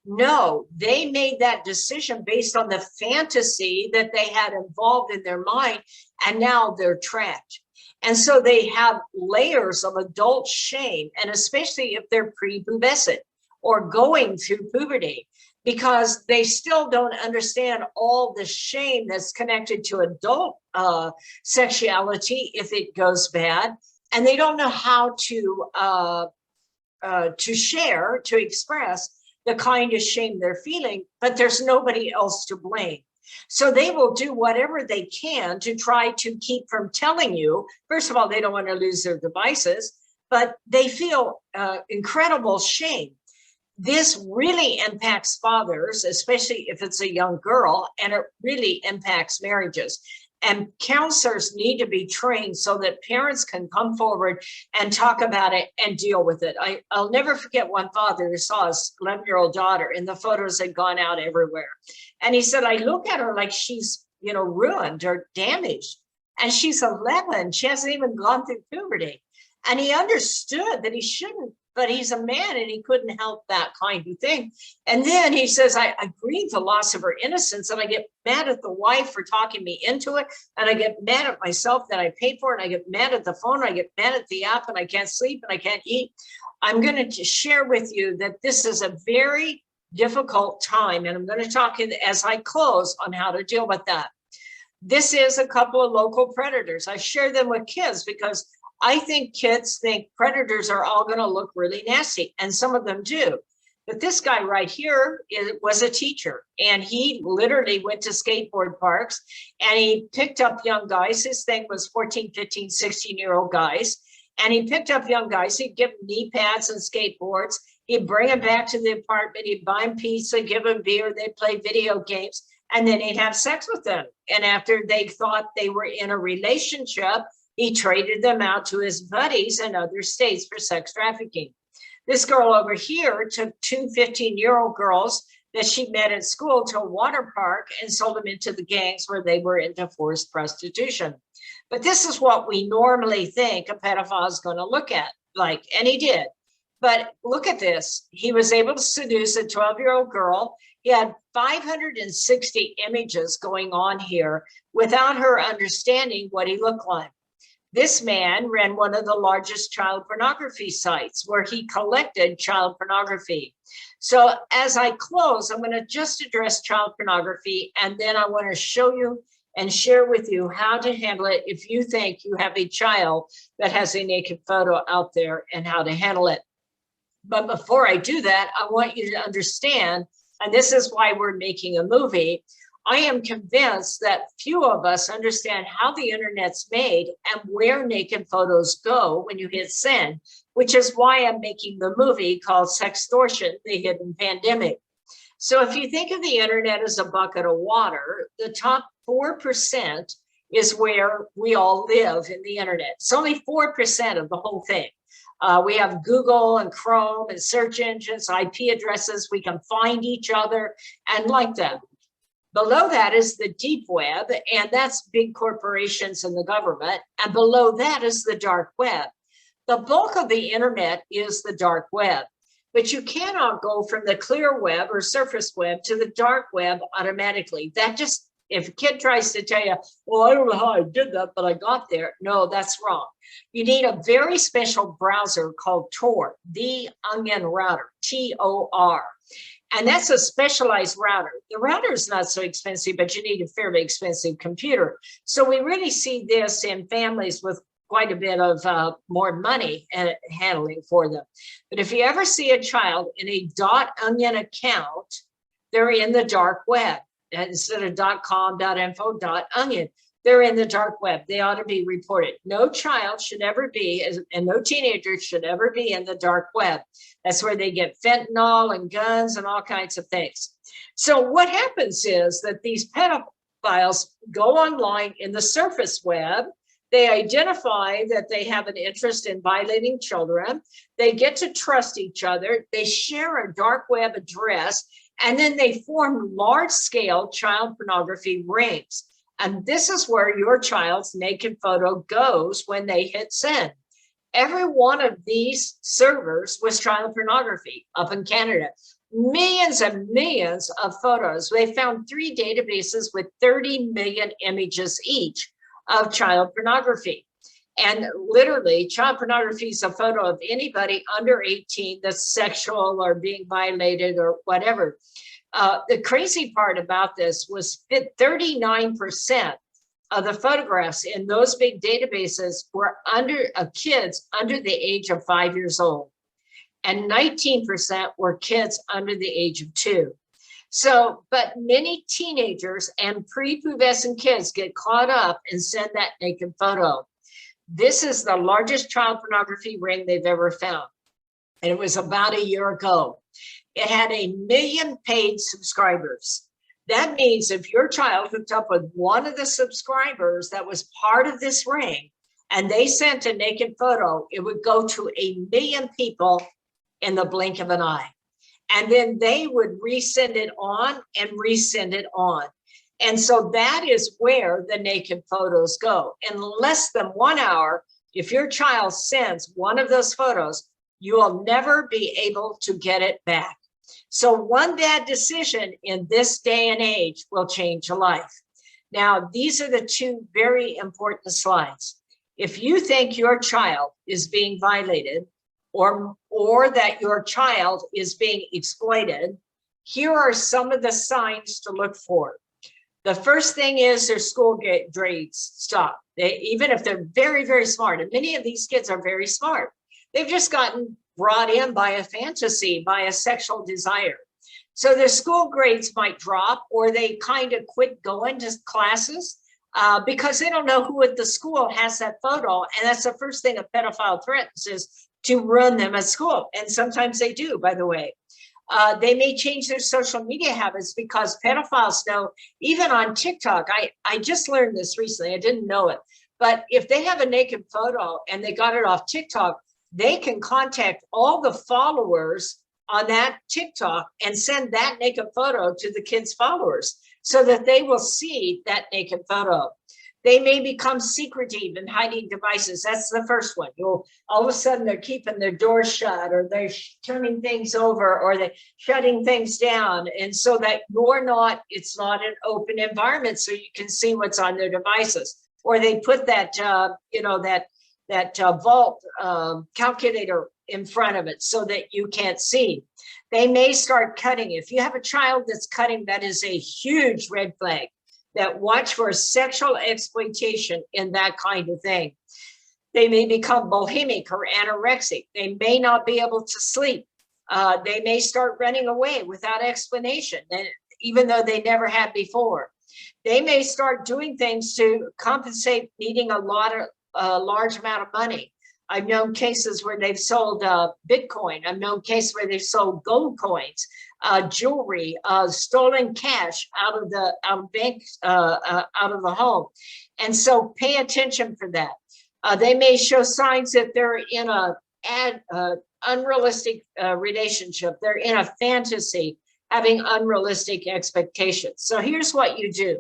A: No, they made that decision based on the fantasy that they had involved in their mind, and now they're trapped. And so they have layers of adult shame, and especially if they're prepubescent or going through puberty, because they still don't understand all the shame that's connected to adult sexuality if it goes bad. And they don't know how to share, to express the kind of shame they're feeling, but there's nobody else to blame. So they will do whatever they can to try to keep from telling you. First of all, they don't want to lose their devices, but they feel incredible shame. This really impacts fathers, especially if it's a young girl, and it really impacts marriages. And counselors need to be trained so that parents can come forward and talk about it and deal with it. I'll never forget one father who saw his 11-year-old daughter, and the photos had gone out everywhere. And he said, I look at her like she's, ruined or damaged. And she's 11. She hasn't even gone through puberty. And he understood that he shouldn't, but he's a man and he couldn't help that kind of thing. And then he says, I grieve the loss of her innocence, and I get mad at the wife for talking me into it. And I get mad at myself that I paid for it. And I get mad at the phone. I get mad at the app, and I can't sleep and I can't eat. I'm going to share with you that this is a very difficult time. And I'm going to talk as I close on how to deal with that. This is a couple of local predators. I share them with kids because I think kids think predators are all going to look really nasty, and some of them do. But this guy right here was a teacher, and he literally went to skateboard parks, and he picked up young guys. His thing was 14, 15, 16-year-old guys, and he picked up young guys. He'd give them knee pads and skateboards. He'd bring them back to the apartment. He'd buy them pizza, give them beer. They'd play video games, and then he'd have sex with them. And after they thought they were in a relationship, he traded them out to his buddies in other states for sex trafficking. This girl over here took two 15-year-old girls that she met at school to a water park and sold them into the gangs where they were into forced prostitution. But this is what we normally think a pedophile is going to look at, and he did. But look at this. He was able to seduce a 12-year-old girl. He had 560 images going on here without her understanding what he looked like. This man ran one of the largest child pornography sites where he collected child pornography. So as I close, I'm going to just address child pornography, and then I want to show you and share with you how to handle it if you think you have a child that has a naked photo out there and how to handle it. But before I do that, I want you to understand, and this is why we're making a movie, I am convinced that few of us understand how the internet's made and where naked photos go when you hit send, which is why I'm making the movie called Sextortion, The Hidden Pandemic. So if you think of the internet as a bucket of water, the top 4% is where we all live in the internet. It's only 4% of the whole thing. We have Google and Chrome and search engines, IP addresses. We can find each other and like that. Below that is the deep web, and that's big corporations and the government. And below that is the dark web. The bulk of the internet is the dark web, but you cannot go from the clear web or surface web to the dark web automatically. That just, if a kid tries to tell you, well, I don't know how I did that, but I got there. No, that's wrong. You need a very special browser called Tor, the Onion Router, Tor. And that's a specialized router. The router is not so expensive, but you need a fairly expensive computer. So we really see this in families with quite a bit of more money handling for them. But if you ever see a child in a .onion account, they're in the dark web. Instead of .com, .info, .onion, they're in the dark web. They ought to be reported. No child should ever be, and no teenager should ever be in the dark web. That's where they get fentanyl and guns and all kinds of things. So what happens is that these pedophiles go online in the surface web. They identify that they have an interest in violating children. They get to trust each other. They share a dark web address, and then they form large-scale child pornography rings. And this is where your child's naked photo goes when they hit send. Every one of these servers was child pornography up in Canada. Millions and millions of photos. They found 3 databases with 30 million images each of child pornography. And literally, child pornography is a photo of anybody under 18 that's sexual or being violated or whatever. The crazy part about this was 39% of the photographs in those big databases were under kids under the age of 5 years old, and 19% were kids under the age of 2. So, but many teenagers and prepubescent kids get caught up and send that naked photo. This is the largest child pornography ring they've ever found. And it was about a year ago. It had 1 million paid subscribers. That means if your child hooked up with one of the subscribers that was part of this ring, and they sent a naked photo, it would go to 1 million people in the blink of an eye. And then they would resend it on and resend it on. And so that is where the naked photos go. In less than 1 hour, if your child sends one of those photos, you will never be able to get it back. So one bad decision in this day and age will change a life. Now, these are the 2 very important slides. If you think your child is being violated or that your child is being exploited, here are some of the signs to look for. The first thing is their school grades stop. Even if they're very, very smart, and many of these kids are very smart, they've just gotten brought in by a fantasy, by a sexual desire. So their school grades might drop, or they kind of quit going to classes because they don't know who at the school has that photo. And that's the first thing a pedophile threatens, is to ruin them at school. And sometimes they do, by the way. They may change their social media habits because pedophiles know, even on TikTok, I just learned this recently, I didn't know it, but if they have a naked photo and they got it off TikTok, they can contact all the followers on that TikTok and send that naked photo to the kids' followers so that they will see that naked photo. They may become secretive and hiding devices. That's the first one. All of a sudden they're keeping their doors shut, or they're turning things over, or they're shutting things down. And so that it's not an open environment so you can see what's on their devices. Or they put that, vault calculator in front of it so that you can't see. They may start cutting. If you have a child that's cutting, that is a huge red flag. That watch for sexual exploitation in that kind of thing. They may become bulimic or anorexic. They may not be able to sleep. They may start running away without explanation, even though they never had before. They may start doing things to compensate needing a large amount of money. I've known cases where they've sold Bitcoin. I've known cases where they've sold gold coins, jewelry, stolen cash out of the home. And so pay attention for that. They may show signs that they're in an unrealistic relationship. They're in a fantasy. having unrealistic expectations. So here's what you do.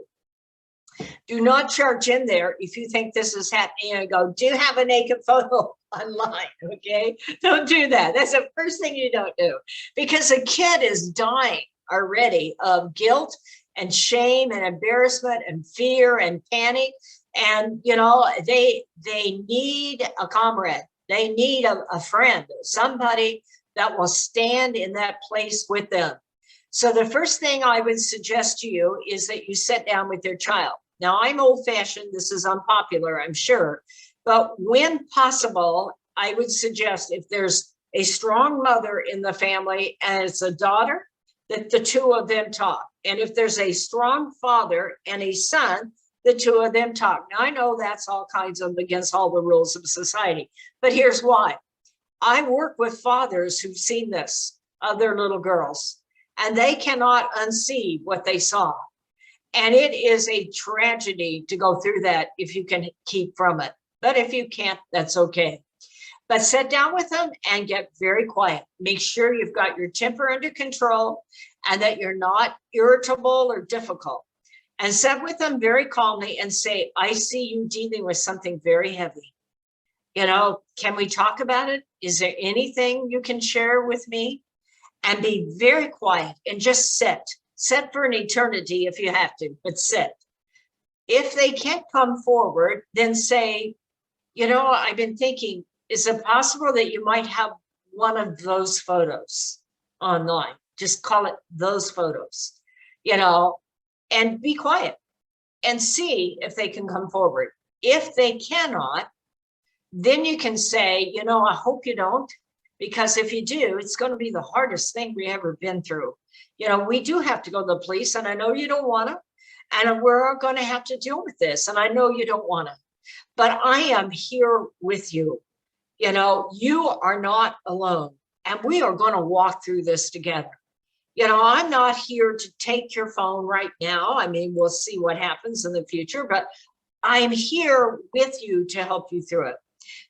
A: Do not charge in there if you think this is happening and go, do you have a naked photo online? Okay, don't do that. That's the first thing you don't do, because a kid is dying already of guilt and shame and embarrassment and fear and panic. And, you know, they need a comrade. They need a friend, somebody that will stand in that place with them. So the first thing I would suggest to you is that you sit down with your child. Now, I'm old-fashioned. This is unpopular, I'm sure. But when possible, I would suggest if there's a strong mother in the family and it's a daughter, that the two of them talk. And if there's a strong father and a son, the two of them talk. Now, I know that's all kinds of against all the rules of society, but here's why. I work with fathers who've seen this of their little girls, and they cannot unsee what they saw. And it is a tragedy to go through that if you can keep from it. But if you can't, that's okay. But sit down with them and get very quiet. Make sure you've got your temper under control and that you're not irritable or difficult. And sit with them very calmly and say, I see you dealing with something very heavy. You know, can we talk about it? Is there anything you can share with me? And be very quiet and just sit. Sit for an eternity if you have to, but sit. If they can't come forward, then say, you know, I've been thinking, is it possible that you might have one of those photos online? Just call it those photos, you know, and be quiet and see if they can come forward. If they cannot, then you can say, you know, I hope you don't, because if you do, it's going to be the hardest thing we ever been through. You know, we do have to go to the police, and I know you don't want to, and we're going to have to deal with this, and I know you don't want to, but I am here with you. You know, you are not alone, and we are going to walk through this together. You know, I'm not here to take your phone right now. I mean, we'll see what happens in the future, but I'm here with you to help you through it.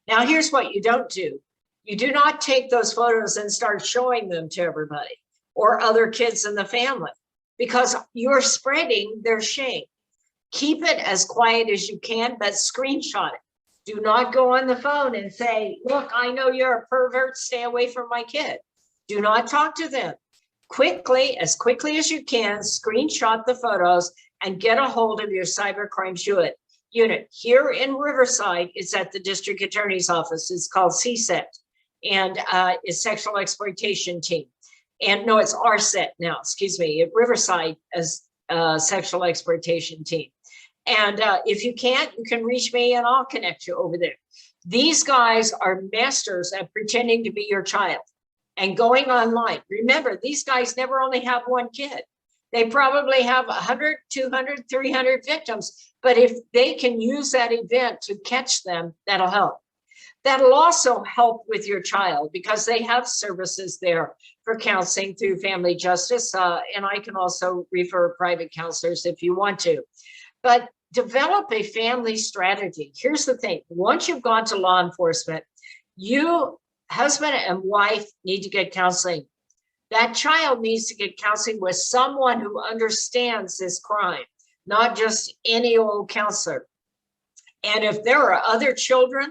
A: Now, here's what you don't do. You do not take those photos and start showing them to everybody or other kids in the family, because you're spreading their shame. Keep it as quiet as you can, but screenshot it. Do not go on the phone and say, look, I know you're a pervert, stay away from my kid. Do not talk to them. As quickly as you can, screenshot the photos and get a hold of your cybercrimes unit. Here in Riverside, it's at the district attorney's office. It's called CSET, and it's sexual exploitation team. And no, it's RSET now, excuse me, at Riverside as sexual exploitation team. And if you can't, you can reach me and I'll connect you over there. These guys are masters at pretending to be your child and going online. Remember, these guys never only have one kid. They probably have 100, 200, 300 victims. But if they can use that event to catch them, that'll help. That'll also help with your child because they have services there for counseling through family justice. And I can also refer private counselors if you want to. But develop a family strategy. Here's the thing. Once you've gone to law enforcement, you, husband and wife, need to get counseling. That child needs to get counseling with someone who understands this crime, not just any old counselor. And if there are other children,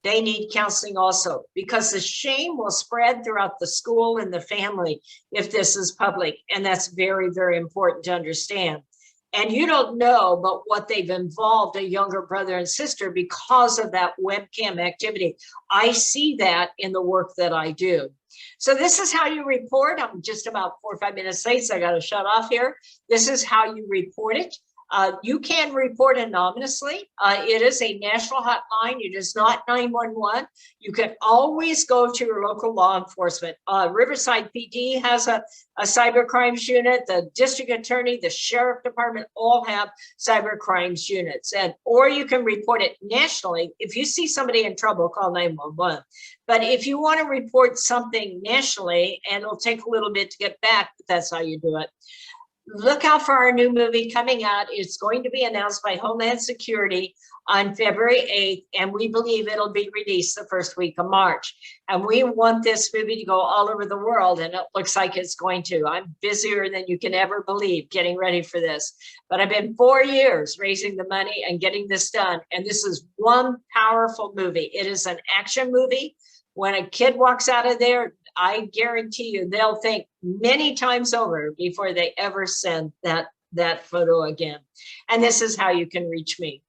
A: they need counseling also, because the shame will spread throughout the school and the family if this is public. And that's very, very important to understand. And you don't know but what they've involved a younger brother and sister because of that webcam activity. I see that in the work that I do. So this is how you report. I'm just about 4 or 5 minutes late, so I got to shut off here. This is how you report it. You can report anonymously. It is a national hotline. It is not 911. You can always go to your local law enforcement. Riverside PD has a cybercrimes unit. The district attorney, the sheriff department all have cybercrimes units. Or you can report it nationally. If you see somebody in trouble, call 911. But if you want to report something nationally, and it'll take a little bit to get back, but that's how you do it. look out for our new movie coming out. It's going to be announced by Homeland Security on February 8th, and we believe it'll be released the first week of March. And we want this movie to go all over the world, and it looks like it's going to. I'm busier than you can ever believe getting ready for this. But I've been 4 years raising the money and getting this done, and this is one powerful movie. It is an action movie. When a kid walks out of there, I guarantee you they'll think many times over before they ever send that photo again. And this is how you can reach me.